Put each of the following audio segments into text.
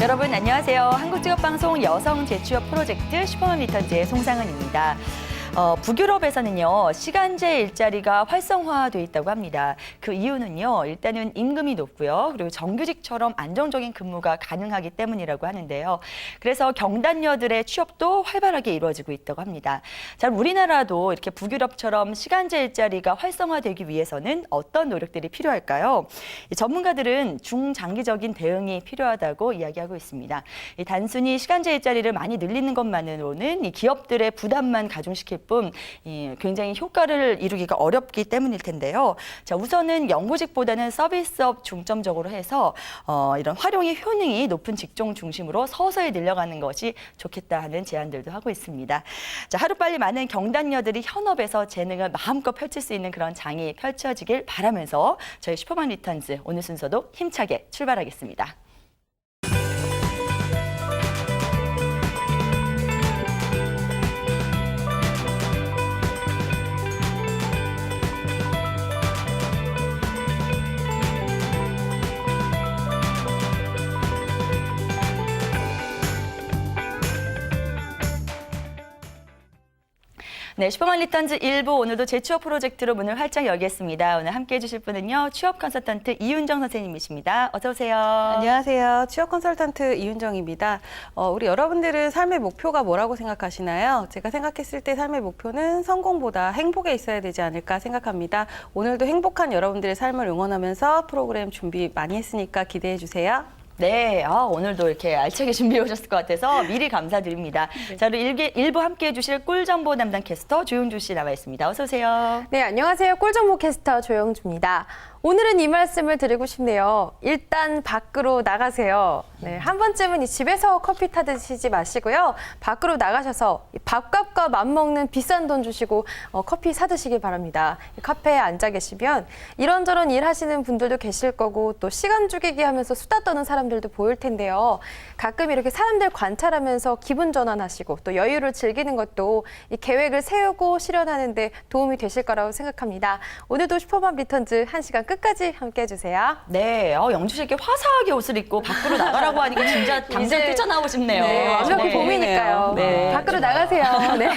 여러분 안녕하세요. 한국직업방송 여성 재취업 프로젝트 슈퍼맘 리턴즈의 송상은입니다. 북유럽에서는요, 시간제 일자리가 활성화돼 있다고 합니다. 그 이유는요, 일단은 임금이 높고요. 그리고 정규직처럼 안정적인 근무가 가능하기 때문이라고 하는데요. 그래서 경단녀들의 취업도 활발하게 이루어지고 있다고 합니다. 자, 우리나라도 이렇게 북유럽처럼 시간제 일자리가 활성화되기 위해서는 어떤 노력들이 필요할까요? 전문가들은 중장기적인 대응이 필요하다고 이야기하고 있습니다. 단순히 시간제 일자리를 많이 늘리는 것만으로는 이 기업들의 부담만 가중시킬 뿐 굉장히 효과를 이루기가 어렵기 때문일 텐데요. 자, 우선은 영구직보다는 서비스업 중점적으로 해서 이런 활용의 효능이 높은 직종 중심으로 서서히 늘려가는 것이 좋겠다 하는 제안들도 하고 있습니다. 자, 하루빨리 많은 경단녀들이 현업에서 재능을 마음껏 펼칠 수 있는 그런 장이 펼쳐지길 바라면서 저희 슈퍼맘 리턴즈 오늘 순서도 힘차게 출발하겠습니다. 네, 슈퍼맘 리턴즈 1부 오늘도 재취업 프로젝트로 문을 활짝 열겠습니다. 오늘 함께해 주실 분은요, 취업 컨설턴트 이윤정 선생님이십니다. 어서 오세요. 안녕하세요. 취업 컨설턴트 이윤정입니다. 우리 여러분들은 삶의 목표가 뭐라고 생각하시나요? 제가 생각했을 때 삶의 목표는 성공보다 행복에 있어야 되지 않을까 생각합니다. 오늘도 행복한 여러분들의 삶을 응원하면서 프로그램 준비 많이 했으니까 기대해 주세요. 네, 오늘도 이렇게 알차게 준비해 오셨을 것 같아서 미리 감사드립니다. 네. 자, 그리고 일부 함께해 주실 꿀정보 담당 캐스터 조용주 씨 나와 있습니다. 어서 오세요. 네, 안녕하세요. 꿀정보 캐스터 조용주입니다. 오늘은 이 말씀을 드리고 싶네요. 일단 밖으로 나가세요. 네, 한 번쯤은 이 집에서 커피 타드시지 마시고요. 밖으로 나가셔서 밥값과 맞먹는 비싼 돈 주시고 커피 사드시길 바랍니다. 카페에 앉아 계시면 이런저런 일하시는 분들도 계실 거고 또 시간 죽이기 하면서 수다 떠는 사람들도 보일 텐데요. 가끔 이렇게 사람들 관찰하면서 기분 전환하시고 또 여유를 즐기는 것도 이 계획을 세우고 실현하는 데 도움이 되실 거라고 생각합니다. 오늘도 슈퍼맘 리턴즈 1시간 끝까지 함께 해주세요. 네, 영주 씨 이렇게 화사하게 옷을 입고 밖으로 나가라고 하니까 진짜 당장 뛰쳐나오고 싶네요. 네, 완벽히 네. 봄이니까요. 네. 밖으로 나가세요. 네.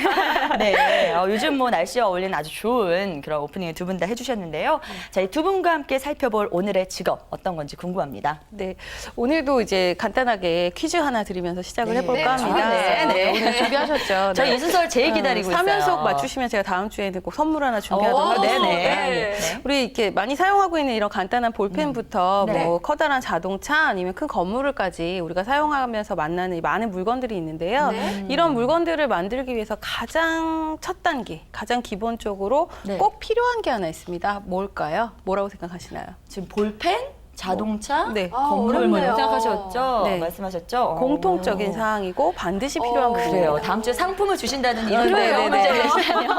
네, 요즘 뭐 날씨에 어울리는 아주 좋은 그런 오프닝을 두 분 다 해주셨는데요. 자, 이 두 분과 함께 살펴볼 오늘의 직업 어떤 건지 궁금합니다. 네, 오늘도 이제 간단하게 퀴즈 하나 드리면서 시작을 해볼까 합니다. 네. 오늘 준비하셨죠? 저희 이 순서를 제일 기다리고 있어요. 3연속 맞추시면 제가 다음 주에는 꼭 선물 하나 준비하도록 하겠습니다. 네네. 우리 이렇게 많이 사용하고 있는 이런 간단한 볼펜부터 네. 뭐 커다란 자동차 아니면 큰 건물을까지 우리가 사용하면서 만나는 많은 물건들이 있는데요. 이런 물건들을 만들기 위해서 가장 첫 단계, 가장 기본적으로 네. 꼭 필요한 게 하나 있습니다. 뭘까요? 뭐라고 생각하시나요? 지금 볼펜, 자동차, 네. 건물 뭐 이런 어렵네요. 생각하셨죠? 네. 말씀하셨죠? 공통적인 사항이고 반드시 필요한 거예요. 그래요. 다음 주에 상품을 주신다는 이런 그래요. 문제를 네. 내시다뇨.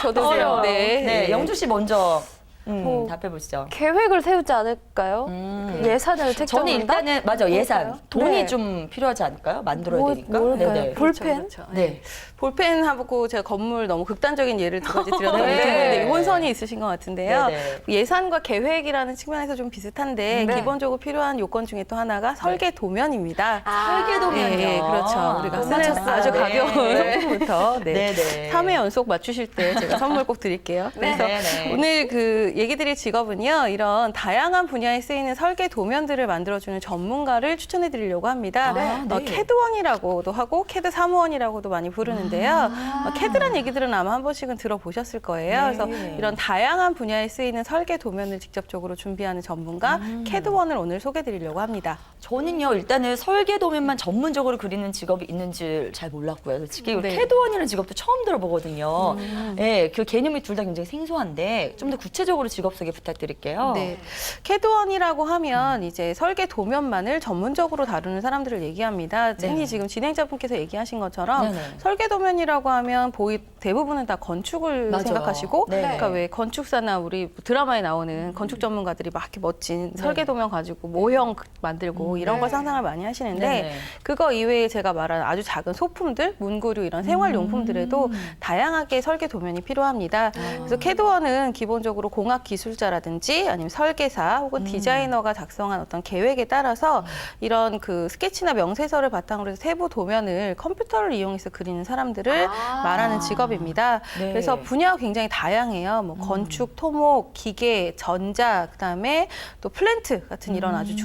저도 어려워요. 네. 네, 영주 씨 먼저 뭐, 답해 보시죠. 계획을 세우지 않을까요? 예산을 책정한다? 저는 일단은 맞아 예산, 뭘까요? 돈이 네. 좀 필요하지 않을까요? 만들어야 되니까. 뭘까요? 네네. 볼펜? 그렇죠. 네. 볼펜하고 제가 건물 너무 극단적인 예를 두 가지 드렸는데 네. 두 분데 혼선이 있으신 것 같은데요. 네네. 예산과 계획이라는 측면에서 좀 비슷한데 네. 기본적으로 필요한 요건 중에 또 하나가 설계 도면입니다. 설계 도면이요. 네, 그렇죠. 우리가 못 쓰는 맞췄어요. 아주 네. 가벼운 네. 소품부터 네. 네네. 3회 연속 맞추실 때 제가 선물 꼭 드릴게요. 그래서 네네. 오늘 그 얘기 드릴 직업은요. 이런 다양한 분야에 쓰이는 설계 도면들을 만들어주는 전문가를 추천해 드리려고 합니다. 네. 캐드원이라고도 하고 캐드 사무원이라고도 많이 부르는데요. 캐드란 얘기들은 아마 한 번씩은 들어보셨을 거예요. 네. 그래서 이런 다양한 분야에 쓰이는 설계 도면을 직접적으로 준비하는 전문가 캐드원을 오늘 소개해 드리려고 합니다. 저는요 일단은 설계 도면만 전문적으로 그리는 직업이 있는 줄 잘 몰랐고요. 솔직히 네. 캐드원이라는 직업도 처음 들어보거든요. 네, 그 개념이 둘 다 굉장히 생소한데 좀 더 구체적으로 직업 소개 부탁드릴게요. 네. 캐드원이라고 하면 이제 설계 도면만을 전문적으로 다루는 사람들을 얘기합니다. 네. 흔히 지금 진행자분께서 얘기하신 것처럼 네네. 설계 도면이라고 하면 대부분은 다 건축을 맞아요. 생각하시고, 네. 그러니까 왜 건축사나 우리 드라마에 나오는 건축 전문가들이 막 이렇게 멋진 설계 도면 가지고 모형 만들고 이런 걸 상상을 많이 하시는데 네네. 그거 이외에 제가 말한 아주 작은 소품들, 문구류 이런 생활용품들에도 다양하게 설계 도면이 필요합니다. 그래서 캐드원은 기본적으로 공학 기술자라든지 아니면 설계사 혹은 디자이너가 작성한 어떤 계획에 따라서 이런 그 스케치나 명세서를 바탕으로 해서 세부 도면을 컴퓨터를 이용해서 그리는 사람들을 말하는 직업입니다. 네. 그래서 분야가 굉장히 다양해요. 뭐 건축, 토목, 기계, 전자, 그다음에 또 플랜트 같은 이런 아주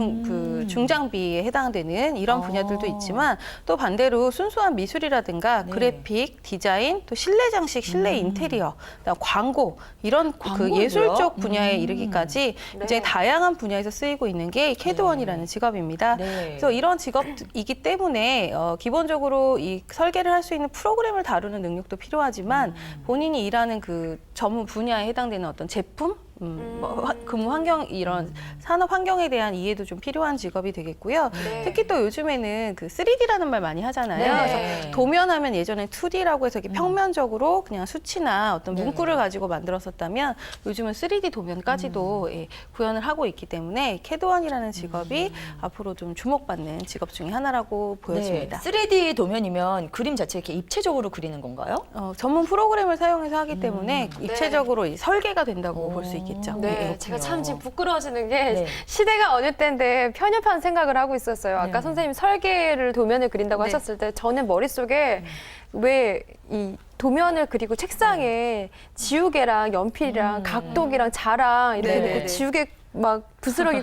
중장비에 해당되는 이런 분야들도 있지만 또 반대로 순수한 미술이라든가 네. 그래픽, 디자인, 또 실내 장식, 실내 인테리어, 그다음 광고 이런 그 광고도요? 예술 쪽 분야에 이르기까지 굉장히 다양한 분야에서 쓰이고 있는 게 캐드원이라는 직업입니다. 네. 그래서 이런 직업이기 때문에 기본적으로 이 설계를 할 수 있는 프로그램을 다루는 능력도 필요하지만 본인이 일하는 그 전문 분야에 해당되는 어떤 제품, 근무 환경 이런 산업 환경에 대한 이해도 좀 필요한 직업이 되겠고요. 특히 또 요즘에는 그 3D라는 말 많이 하잖아요. 네. 그래서 도면하면 예전에 2D라고 해서 이렇게 평면적으로 그냥 수치나 어떤 문구를 가지고 만들었었다면 요즘은 3D 도면까지도 예, 구현을 하고 있기 때문에 캐드원이라는 직업이 앞으로 좀 주목받는 직업 중에 하나라고 보여집니다. 네. 3D 도면이면 그림 자체 이렇게 입체적으로 그리는 건가요? 전문 프로그램을 사용해서 하기 때문에 입체적으로 이 설계가 된다고 볼 수 있겠죠. 네, 제가 참 지금 부끄러워지는 게 네. 시대가 어느 때인데 편협한 생각을 하고 있었어요. 아까 네. 선생님 설계를 도면을 그린다고 네. 하셨을 때 저는 머릿속에 왜 이 도면을 그리고 책상에 지우개랑 연필이랑 각도기랑 자랑 이렇게 네, 놓고 네. 지우개 막 부스러기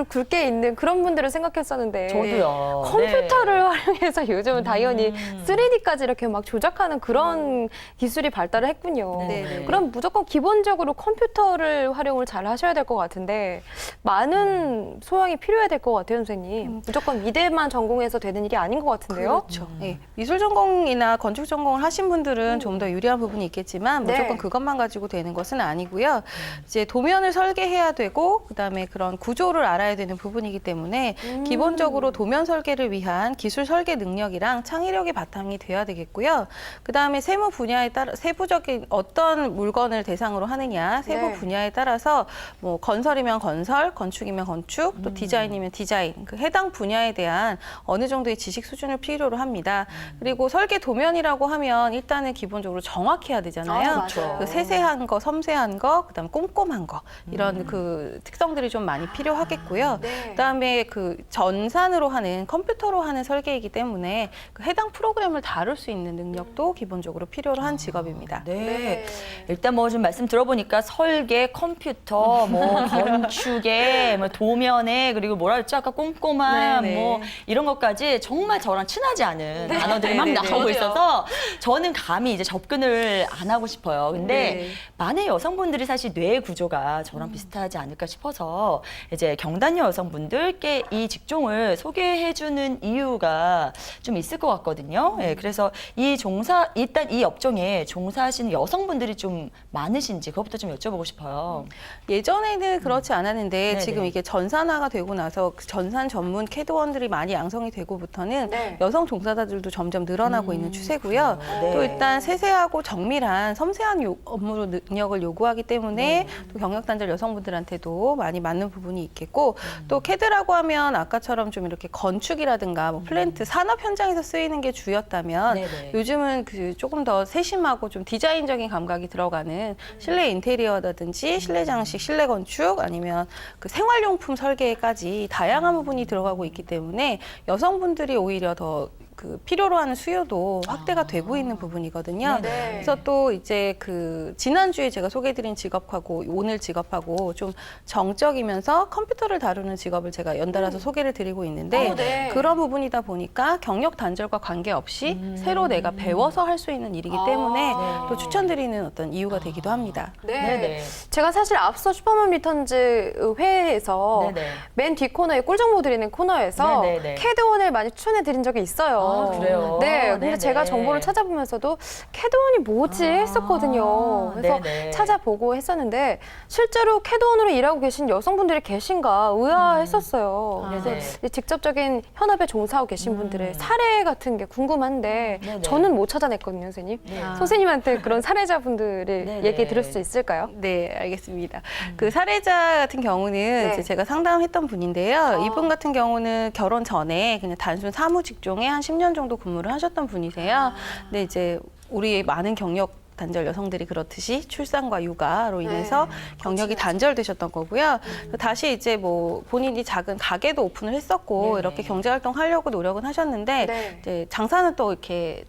굵게 있는 그런 분들을 생각했었는데 저도요. 컴퓨터를 활용해서 요즘은 당연히 3D까지 이렇게 막 조작하는 그런 기술이 발달을 했군요. 네, 네. 그럼 무조건 기본적으로 컴퓨터를 활용을 잘 하셔야 될 것 같은데 많은 소양이 필요해야 될 것 같아요, 선생님. 무조건 미대만 전공해서 되는 일이 아닌 것 같은데요. 그렇죠. 예. 미술 전공이나 건축 전공을 하신 분들은 좀 더 유리한 부분이 있겠지만 네. 무조건 그것만 가지고 되는 것은 아니고요. 이제 도면을 설계해야 되고 그다음에 그런 구조를 알아야 되는 부분이기 때문에 기본적으로 도면 설계를 위한 기술 설계 능력이랑 창의력이 바탕이 돼야 되겠고요. 그다음에 세무 분야에 따라 세부적인 어떤 물건을 대상으로 하느냐, 세부 네. 분야에 따라서 뭐 건설이면 건설, 건축이면 건축, 또 디자인이면 디자인, 그 해당 분야에 대한 어느 정도의 지식 수준을 필요로 합니다. 그리고 설계 도면이라고 하면 일단은 기본적으로 정확해야 되잖아요. 맞아요. 그 세세한 거, 섬세한 거, 그다음 꼼꼼한 거 이런 그 특성들이 좀 많이 필요하겠고요. 네. 그다음에 그 전산으로 하는 컴퓨터로 하는 설계이기 때문에 그 해당 프로그램을 다룰 수 있는 능력도 기본적으로 필요로 한 직업입니다. 네. 네. 일단 뭐 좀 말씀 들어보니까 설계, 컴퓨터, 뭐 건축에, 뭐 도면에 그리고 뭐라 했죠? 아까 꼼꼼함, 네, 네. 뭐 이런 것까지 정말 저랑 친하지 않은 단어들이 막 네, 네, 나오고 맞아요. 있어서 저는 감히 이제 접근을 안 하고 싶어요. 근데 네. 많은 여성분들이 사실 뇌 구조가 저랑 비슷하지 않을까 싶어서 이제 경단녀 여성분들께 이 직종을 소개해주는 이유가 좀 있을 것 같거든요. 예, 그래서 일단 이 업종에 종사하시는 여성분들이 좀 많으신지 그것부터 좀 여쭤보고 싶어요. 예전에는 그렇지 않았는데 네네. 지금 이게 전산화가 되고 나서 그 전산 전문 캐드원들이 많이 양성이 되고부터는 네. 여성 종사자들도 점점 늘어나고 있는 추세고요. 네. 또 일단 세세하고 정밀한 섬세한 업무 능력을 요구하기 때문에 또 경력 단절 여성분들한테도 많이 맞는 부분이 있겠고 또 캐드라고 하면 아까처럼 좀 이렇게 건축이라든가 뭐 플랜트 산업 현장에서 쓰이는 게 주였다면 네네. 요즘은 그 조금 더 세심하고 좀 디자인적인 감각이 들어가는 실내 인테리어라든지 실내 장식, 실내 건축 아니면 그 생활용품 설계까지 다양한 부분이 들어가고 있기 때문에 여성분들이 오히려 더 그 필요로 하는 수요도 확대가 되고 있는 부분이거든요. 네네. 그래서 또 이제 그 지난주에 제가 소개해드린 직업하고 오늘 직업하고 좀 정적이면서 컴퓨터를 다루는 직업을 제가 연달아서 소개를 드리고 있는데 네. 그런 부분이다 보니까 경력 단절과 관계없이 새로 내가 배워서 할 수 있는 일이기 때문에 또 추천드리는 어떤 이유가 되기도 합니다. 네. 네네. 제가 사실 앞서 슈퍼맨 리턴즈 회에서 네네. 맨 뒷코너에 꿀 정보 드리는 코너에서 네네네. 캐드원을 많이 추천해 드린 적이 있어요. 있더라고요. 아, 그래요? 네, 근데 네네. 제가 정보를 찾아보면서도 캐드원이 뭐지 했었거든요. 그래서 네네. 찾아보고 했었는데 실제로 캐드원으로 일하고 계신 여성분들이 계신가 의아했었어요. 아, 그래서 네. 이제 직접적인 현업에 종사하고 계신 분들의 사례 같은 게 궁금한데 네네. 저는 못 찾아냈거든요, 선생님. 네. 선생님한테 그런 사례자분들을 네네. 얘기 들을 수 있을까요? 네, 알겠습니다. 그 사례자 같은 경우는 네. 이제 제가 상담했던 분인데요. 이분 같은 경우는 결혼 전에 그냥 단순 사무 직종에 한 10년 정도 근무를 하셨던 분이세요. 근데 이제 우리 많은 경력 단절 여성들이 그렇듯이 출산과 육아로 인해서 경력이 단절되셨던 거고요. 다시 이제 뭐 본인이 작은 가게도 오픈을 했었고 네네. 이렇게 경제활동 하려고 노력은 하셨는데 네. 이제 장사는 또 이렇게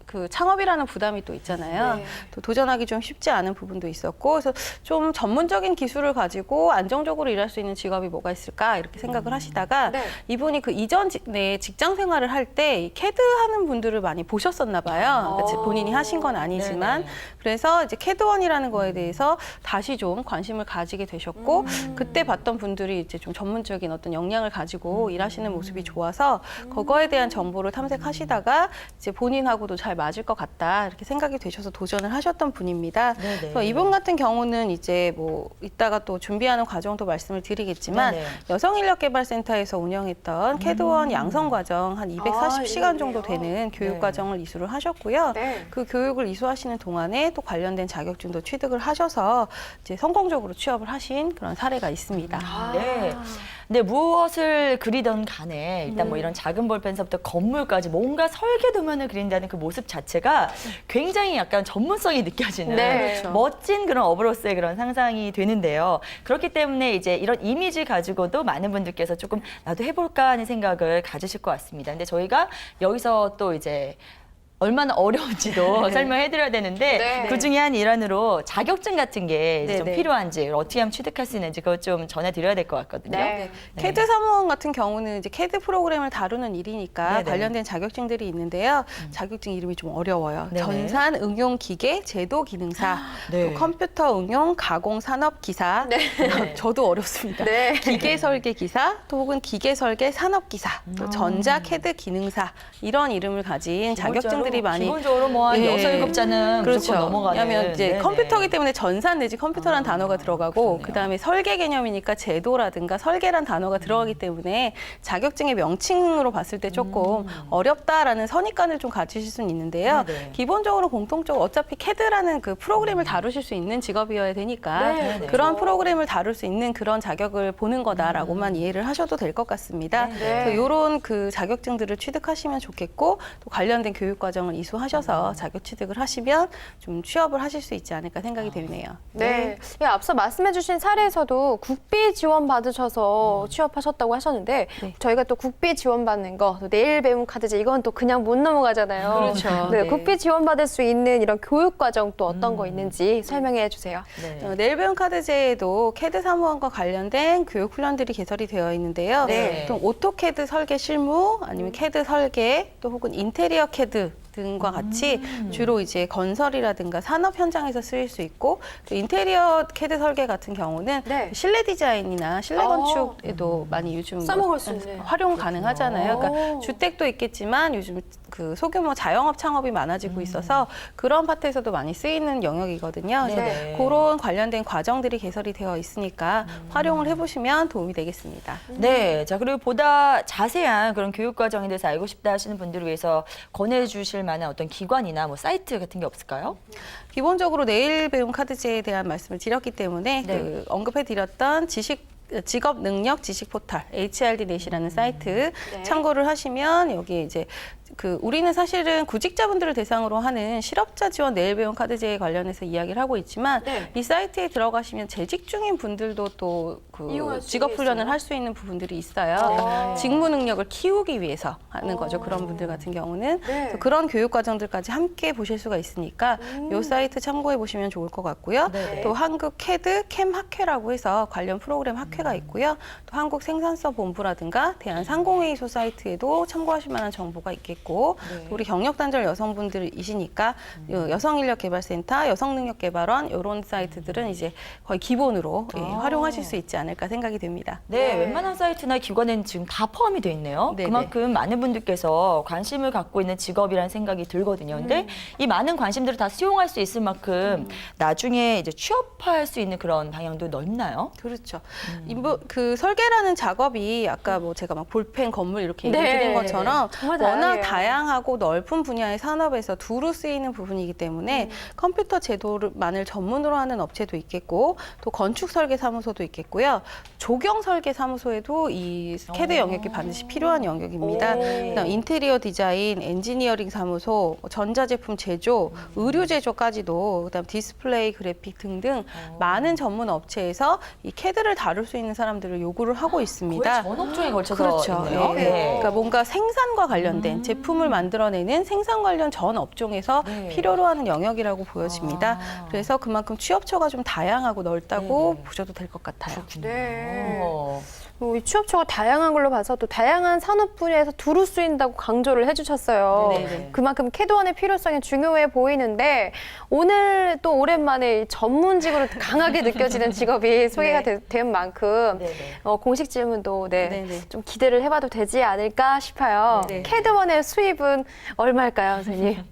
그 창업이라는 부담이 또 있잖아요. 네. 또 도전하기 좀 쉽지 않은 부분도 있었고, 그래서 좀 전문적인 기술을 가지고 안정적으로 일할 수 있는 직업이 뭐가 있을까 이렇게 생각을 하시다가 네. 이분이 그 이전 직장 생활을 할 때 캐드 하는 분들을 많이 보셨었나 봐요. 그러니까 본인이 하신 건 아니지만 네네. 그래서 이제 캐드원이라는 거에 대해서 다시 좀 관심을 가지게 되셨고 그때 봤던 분들이 이제 좀 전문적인 어떤 역량을 가지고 일하시는 모습이 좋아서 그거에 대한 정보를 탐색하시다가 이제 본인하고도 잘 맞을 것 같다 이렇게 생각이 되셔서 도전을 하셨던 분입니다. 네네. 그래서 이분 같은 경우는 이제 뭐 이따가 또 준비하는 과정도 말씀을 드리겠지만 네네. 여성인력개발센터에서 운영했던 캐드원 양성과정 한 240시간 정도 이름이에요? 되는 교육과정을 이수를 하셨고요. 네. 그 교육을 이수하시는 동안에 또 관련된 자격증도 취득을 하셔서 이제 성공적으로 취업을 하신 그런 사례가 있습니다. 네. 근데 무엇을 그리던 간에 일단 뭐 이런 작은 볼펜서부터 건물까지 뭔가 설계 도면을 그린다는 그 모습 자체가 굉장히 약간 전문성이 느껴지는 네. 그렇죠. 멋진 그런 업으로서의 그런 상상이 되는데요. 그렇기 때문에 이제 이런 이미지 가지고도 많은 분들께서 조금 나도 해볼까 하는 생각을 가지실 것 같습니다. 근데 저희가 여기서 또 이제 얼마나 어려운지도 설명해드려야 되는데 네. 그 중에 한 일환으로 자격증 같은 게 이제 좀 네네. 필요한지 어떻게 하면 취득할 수 있는지 그것 좀 전해드려야 될 것 같거든요. 네. 캐드 사무원 같은 경우는 이제 캐드 프로그램을 다루는 일이니까 네네. 관련된 자격증들이 있는데요. 자격증 이름이 좀 어려워요. 네네. 전산 응용 기계 제도 기능사, 네. 또 컴퓨터 응용 가공 산업 기사. 저도 어렵습니다. 네. 기계 설계 기사, 또 혹은 기계 설계 산업 기사, 또 전자 캐드 기능사 이런 이름을 가진 자격증들이 많이 기본적으로 뭐 한 예. 6-7자는 그렇죠. 무조건 넘어가는. 왜냐하면 이제 네네. 컴퓨터기 때문에 전산 내지 컴퓨터라는 단어가 들어가고 그러네요. 그다음에 설계 개념이니까 제도라든가 설계란 단어가 들어가기 때문에 자격증의 명칭으로 봤을 때 조금 어렵다라는 선입관을 좀 가지실 수는 있는데요. 네네. 기본적으로 공통적으로 어차피 CAD라는 그 프로그램을 다루실 수 있는 직업이어야 되니까 네, 그런 프로그램을 다룰 수 있는 그런 자격을 보는 거다라고만 이해를 하셔도 될 것 같습니다. 네. 그래서 이런 그 자격증들을 취득하시면 좋겠고 또 관련된 교육 과정을 이수하셔서 자격 취득을 하시면 좀 취업을 하실 수 있지 않을까 생각이 되네요. 네. 예, 앞서 말씀해주신 사례에서도 국비 지원 받으셔서 취업하셨다고 하셨는데 저희가 또 국비 지원 받는 거, 또 내일 배움 카드제 이건 또 그냥 못 넘어가잖아요. 그렇죠. 네, 네. 국비 지원 받을 수 있는 이런 교육 과정 또 어떤 거 있는지 설명해 주세요. 네. 내일 배움 카드제에도 캐드 사무원과 관련된 교육 훈련들이 개설이 되어 있는데요. 네. 또 오토캐드 설계 실무 아니면 캐드 설계 또 혹은 인테리어 캐드 등과 같이 주로 이제 건설이라든가 산업 현장에서 쓰일 수 있고 또 인테리어 캐드 설계 같은 경우는 네. 실내 디자인이나 실내 건축에도 많이 요즘 써먹을 수 있는. 활용 가능하잖아요. 그러니까 오. 주택도 있겠지만 요즘 그 소규모 자영업 창업이 많아지고 있어서 그런 파트에서도 많이 쓰이는 영역이거든요. 그래서 네네. 그런 관련된 과정들이 개설이 되어 있으니까 활용을 해보시면 도움이 되겠습니다. 네. 자, 그리고 보다 자세한 그런 교육 과정에 대해서 알고 싶다 하시는 분들을 위해서 권해주실 만한 어떤 기관이나 뭐 사이트 같은 게 없을까요? 기본적으로 내일 배움 카드제에 대한 말씀을 드렸기 때문에 네. 그 언급해드렸던 직업 능력 지식 포털 HRD넷이라는 사이트 네. 참고를 하시면 여기 이제 그 우리는 사실은 구직자분들을 대상으로 하는 실업자 지원 내일 배움 카드제에 관련해서 이야기를 하고 있지만 네. 이 사이트에 들어가시면 재직 중인 분들도 또 그 이용할 수 직업 훈련을 있어요? 할 수 있는 부분들이 있어요. 네. 직무 능력을 키우기 위해서 하는 거죠. 그런 분들 같은 경우는 네. 그래서 그런 교육 과정들까지 함께 보실 수가 있으니까 이 사이트 참고해 보시면 좋을 것 같고요. 네. 또 한국 캐드 캠 학회라고 해서 관련 프로그램 학회가 있고요. 또 한국 생산서 본부라든가 대한상공회의소 사이트에도 참고하실 만한 정보가 있겠고 있고 네. 우리 경력 단절 여성분들이시니까 여성인력개발센터, 여성능력개발원 이런 사이트들은 이제 거의 기본으로 활용하실 수 있지 않을까 생각이 됩니다. 네, 웬만한 사이트나 기관에는 지금 다 포함이 돼 있네요. 네네. 그만큼 많은 분들께서 관심을 갖고 있는 직업이라는 생각이 들거든요. 근데 이 많은 관심들을 다 수용할 수 있을 만큼 나중에 이제 취업할 수 있는 그런 방향도 넓나요? 그렇죠. 그 설계라는 작업이 아까 뭐 제가 막 볼펜, 건물 이렇게 얘기 네. 드린 것처럼 정말 워낙 다양해요. 다양하고 넓은 분야의 산업에서 두루 쓰이는 부분이기 때문에 컴퓨터 제도만을 전문으로 하는 업체도 있겠고 또 건축 설계 사무소도 있겠고요. 조경 설계 사무소에도 이 캐드 영역이 반드시 필요한 영역입니다. 그다음 인테리어 디자인, 엔지니어링 사무소, 전자제품 제조, 의류 제조까지도 그다음 디스플레이, 그래픽 등등 많은 전문 업체에서 이 캐드를 다룰 수 있는 사람들을 요구를 하고 있습니다. 거의 전 업종에 걸쳐서 그렇죠. 있네요. 네. 그러니까 뭔가 생산과 관련된 제품을 만들어내는 생산 관련 전 업종에서 네. 필요로 하는 영역이라고 보여집니다. 그래서 그만큼 취업처가 좀 다양하고 넓다고 네. 보셔도 될 것 같아요. 네. 어. 이 취업처가 다양한 걸로 봐서 또 다양한 산업 분야에서 두루 쓰인다고 강조를 해주셨어요. 네네. 그만큼 캐드원의 필요성이 중요해 보이는데 오늘 또 오랜만에 전문직으로 강하게 느껴지는 직업이 소개가 된 만큼 네네. 공식 질문도 네네. 좀 기대를 해봐도 되지 않을까 싶어요. 네. 캐드원의 수입은 얼마일까요, 선생님?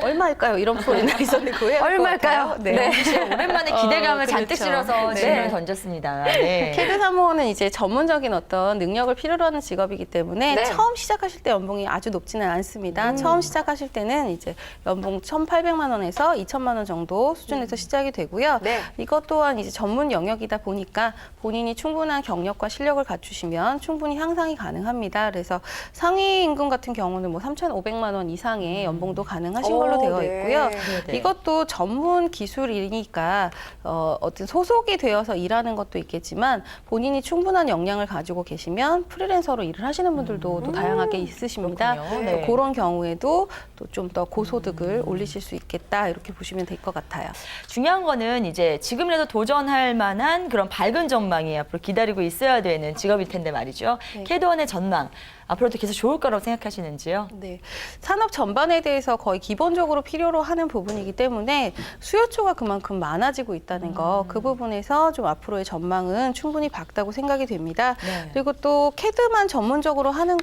얼마일까요? 이런 소리는 있었는데 그거 해야 될것 얼마일까요? 같아요. 네. 오랜만에 기대감을 잔뜩 그렇죠. 실어서 네. 질문을 던졌습니다. 네. 캐드 사무원은 이제 전문적인 어떤 능력을 필요로 하는 직업이기 때문에 네. 처음 시작하실 때 연봉이 아주 높지는 않습니다. 처음 시작하실 때는 이제 연봉 1,800만 원에서 2,000만 원 정도 수준에서 시작이 되고요. 네. 이것 또한 이제 전문 영역이다 보니까 본인이 충분한 경력과 실력을 갖추시면 충분히 향상이 가능합니다. 그래서 상위 임금 같은 경우는 뭐 3,500만 원 이상의 연봉도 가능하신 걸로 되어 네. 있고요. 네네. 이것도 전문 기술이니까 어떤 소속이 되어서 일하는 것도 있겠지만 본인이 충분한 역량을 가지고 계시면 프리랜서로 일을 하시는 분들도 또 다양하게 있으십니다. 그렇군요. 그래서 네. 그런 경우에도 또 좀 더 고소득을 올리실 수 있겠다 이렇게 보시면 될 것 같아요. 중요한 거는 이제 지금이라도 도전할 만한 그런 밝은 전망이 앞으로 기다리고 있어야 되는 직업일 텐데 말이죠. 네. 캐드원의 전망, 앞으로도 계속 좋을 거라고 생각하시는지요? 네, 산업 전반에 대해서 거의 기본적으로 필요로 하는 부분이기 때문에 수요처가 그만큼 많아지고 있다는 거, 그 부분에서 좀 앞으로의 전망은 충분히 밝다고 생각이 됩니다. 네. 그리고 또 캐드만 전문적으로 하는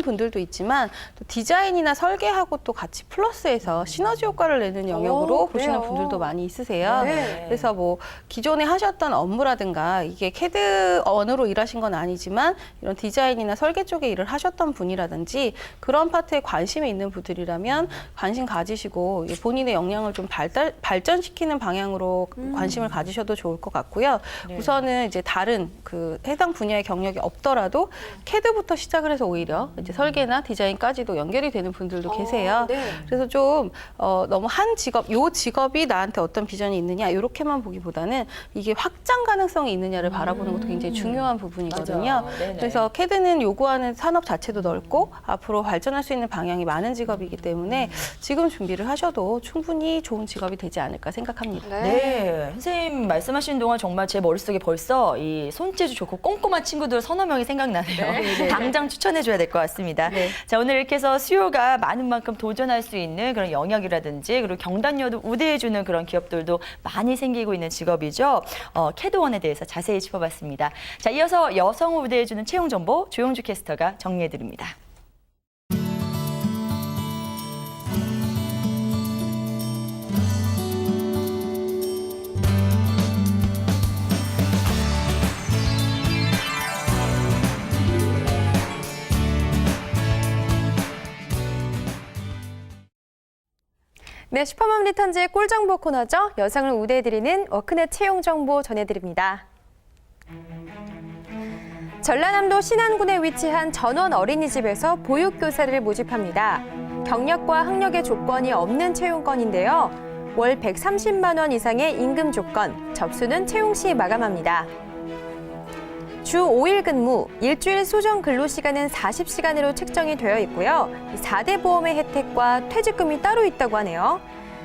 분들도 있지만 또 디자인이나 설계하고 또 같이 플러스해서 시너지 효과를 내는 영역으로 보시는 그래요? 분들도 많이 있으세요. 네. 그래서 뭐 기존에 하셨던 업무라든가 이게 캐드원으로 일하신 건 아니지만 이런 디자인이나 설계 쪽에 일을 하셨던 분이라든지 그런 파트에 관심이 있는 분들이라면 관심 가지시고 본인의 역량을 좀 발전시키는 방향으로 관심을 가지셔도 좋을 것 같고요. 네. 우선은 이제 다른 그 해당 분야의 경력이 없더라도 캐드부터 시작을 해서 오히려 이제 설계나 디자인까지도 연결이 되는 분들도 계세요. 네. 그래서 좀 너무 한 직업, 요 직업이 나한테 어떤 비전이 있느냐 이렇게만 보기보다는 이게 확장 가능성이 있느냐를 바라보는 것도 굉장히 중요한 부분이거든요. 맞아. 네네. 그래서 캐드는 요구하는 산업 자체도 넓고 앞으로 발전할 수 있는 방향이 많은 직업이기 때문에 지금 준비를 하셔도 충분히 좋은 직업이 되지 않을까 생각합니다. 네, 선생님 말씀하시는 동안 정말 제 머릿속에 벌써 이 손재주 좋고 꼼꼼한 친구들 서너 명이 생각나네요. 당장 추천해줘야 될 것 같습니다. 네. 자, 오늘 이렇게 해서 수요가 많은 만큼 도전할 수 있는 그런 영역이라든지 그리고 경단녀도 우대해주는 그런 기업들도 많이 생기고 있는 직업이죠. 캐드원에 대해서 자세히 짚어봤습니다. 자, 이어서 여성을 우대해주는 채용 정보 조영주 캐스터가 정리해드립니다. 네, 슈퍼맘 리턴즈의 꿀정보 코너죠. 여성을 우대해드리는 워크넷 채용 정보 전해드립니다. 전라남도 신안군에 위치한 전원 어린이집에서 보육교사를 모집합니다. 경력과 학력의 조건이 없는 채용건인데요. 월 130만 원 이상의 임금 조건, 접수는 채용 시 마감합니다. 주 5일 근무, 일주일 소정 근로시간은 40시간으로 책정이 되어 있고요. 4대 보험의 혜택과 퇴직금이 따로 있다고 하네요.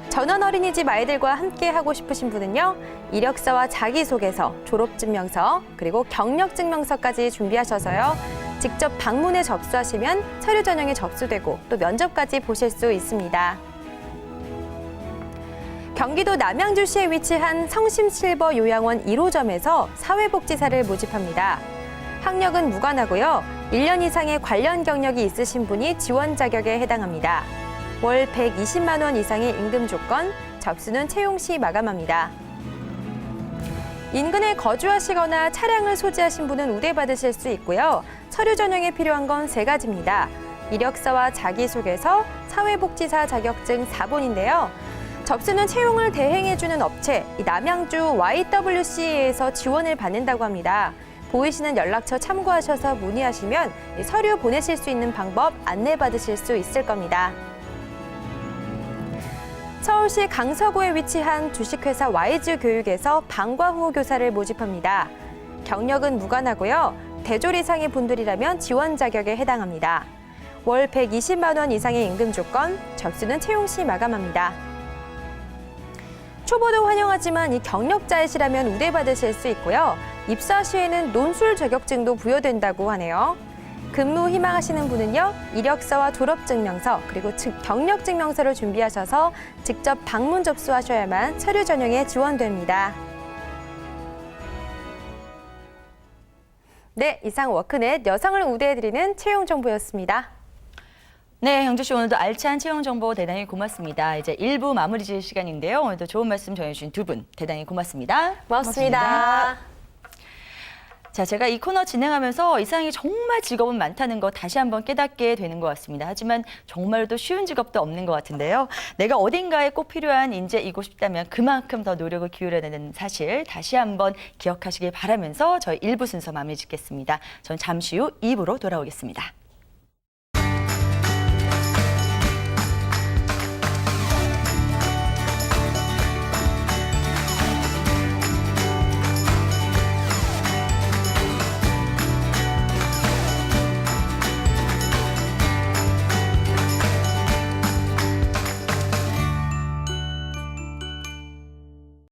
전원 어린이집 아이들과 함께 하고 싶으신 분은요. 이력서와 자기소개서, 졸업증명서, 그리고 경력증명서까지 준비하셔서요. 직접 방문해 접수하시면 서류 전형에 접수되고 또 면접까지 보실 수 있습니다. 경기도 남양주시에 위치한 성심실버 요양원 1호점에서 사회복지사를 모집합니다. 학력은 무관하고요. 1년 이상의 관련 경력이 있으신 분이 지원 자격에 해당합니다. 월 120만 원 이상의 임금 조건, 접수는 채용 시 마감합니다. 인근에 거주하시거나 차량을 소지하신 분은 우대받으실 수 있고요. 서류 전형에 필요한 건 3가지입니다. 이력서와 자기소개서, 사회복지사 자격증 4본인데요. 접수는 채용을 대행해주는 업체, 남양주 YWC에서 지원을 받는다고 합니다. 보이시는 연락처 참고하셔서 문의하시면 서류 보내실 수 있는 방법 안내받으실 수 있을 겁니다. 서울시 강서구에 위치한 주식회사 와이즈 교육에서 방과 후 교사를 모집합니다. 경력은 무관하고요. 대졸 이상의 분들이라면 지원 자격에 해당합니다. 월 120만 원 이상의 임금 조건, 접수는 채용 시 마감합니다. 초보도 환영하지만 이 경력자이시라면 우대받으실 수 있고요. 입사 시에는 논술 자격증도 부여된다고 하네요. 근무 희망하시는 분은요, 이력서와 졸업증명서 그리고 경력증명서를 준비하셔서 직접 방문 접수하셔야만 서류 전형에 지원됩니다. 네, 이상 워크넷 여성을 우대해드리는 채용 정보였습니다. 네, 형주 씨 오늘도 알찬 채용 정보 대단히 고맙습니다. 이제 1부 마무리 지을 시간인데요. 오늘도 좋은 말씀 전해주신 두 분 대단히 고맙습니다. 고맙습니다. 자, 제가 이 코너 진행하면서 이 세상에 정말 직업은 많다는 거 다시 한번 깨닫게 되는 것 같습니다. 하지만 정말로 쉬운 직업도 없는 것 같은데요. 내가 어딘가에 꼭 필요한 인재이고 싶다면 그만큼 더 노력을 기울여야 되는 사실 다시 한번 기억하시길 바라면서 저희 1부 순서 마무리 짓겠습니다. 전 잠시 후 2부로 돌아오겠습니다.